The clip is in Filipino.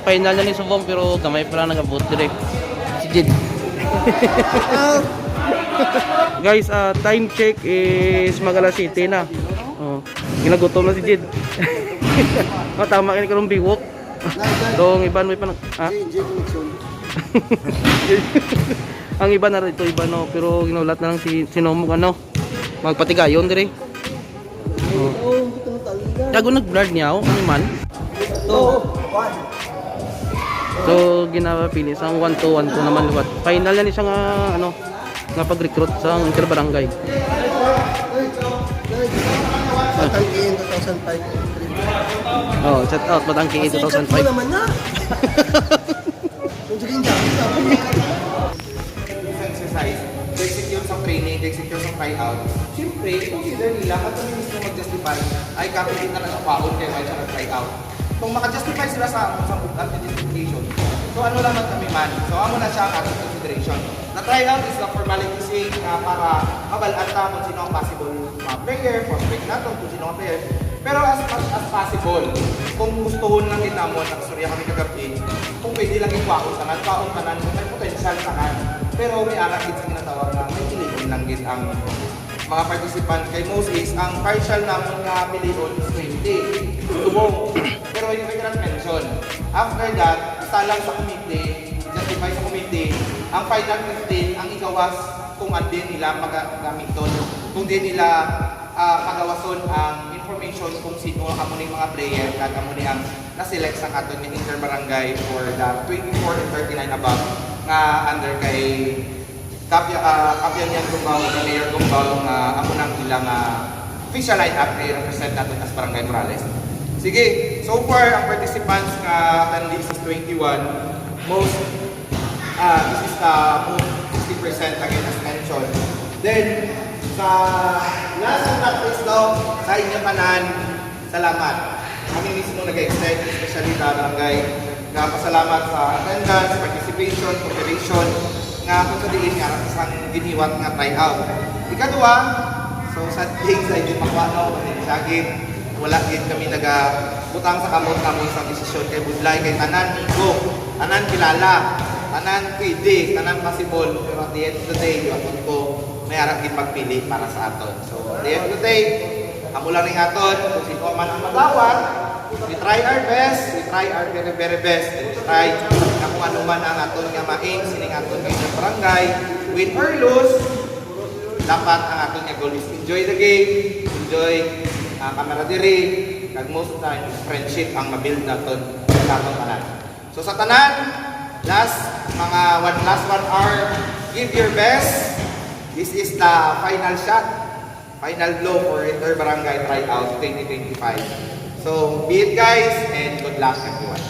final na ni Subong pero gamay pa lang nag-abot direct. Si Jid. Guys, time check is mag-alas 7 na. Oh, ginagutom na si Jid. Tama ka ni karong biwok. Dong iban may pa ha? Ang iba na rito, iba no, pero ginulat na lang si Sinomog ano. Magpatigayon dire. Oh. Tago nag-blurred niya oh, ano man. So ginapili sa 1-2 naman liwat. Final na ni siya nga ano, nga pag-recruit sa interbarangay. Patangkiin 2005. Oh, shout out Patangkiin 2005. Kasi naman na. Kung sige niya, exercise, execute sa training, execute sa tryout. Siyempre, consider nila at kung gusto mag-justify, ay kapit na nag-apaon kayo ay sa tryout. Kung maka-justify sila sa bukat na justification, so ano lang kami man. So amo na siya ang ating consideration. Na tryout is the formality sake para mabalanta kung sino ang possible player, prospect natin kung sino ang player. Pero as much as possible, kung gustuhon lang din namon, nagstorya kami kagabi, kung pwede lang ikwaon tanan, kung may potential tanan. Pero may arak din sa ginatawag na may piliin lang din ang mga participant. Kay most is, ang partial namin nga piliin is 20. Tubong. Pero yung may mention. After that, isa lang sa committee, justify sa committee, ang final 15 ang igawas kung andin nila magamiton. Kung di nila magawason ang information kung sino ang amuning mga player at amuning ang na-select sa aton yung interbarangay for the 24 and 39 above nga under kay Kapyan yan Gumbao, na Mayor Gumbao nga amunang ilang official line-up na i-represent natin as Barangay Morales. Sige, so far ang participants nga attendees is 21. Most, this is the 60% again as mentioned. Then, sa last and not least daw, sa inyo kanan, salamat. Kami mismo nag-extend, especially sa barangay, na pasalamat sa attendance, participation, cooperation, nga kung sa diin nga isang giniwat nga tryout. Ikadua, so sa diin sa inyo makwano, sagit, wala din kami butang sa kamot kami sa desisyon kay Budlay, kay tanan go, tanan kilala, tanan pwede, tanan possible, pero at the end of the day, yung aton ko, may harap din magpili para sa aton. So, at the end of the day, amo lang ring aton, kung sino man ang magawat, we try our best, we try our very very best, and we try na kung ano man ang aton nga maing, sining aton nga sa barangay, win or lose, dapat ang aton nga goal is enjoy the game, enjoy camaraderie, kag most of the time, friendship ang mabuild naton sa aton tanan. So sa tanan, last 1 hour, give your best. This is the final shot, final blow for Inter Barangay Tryout 2025. So, be it guys, and good luck everyone.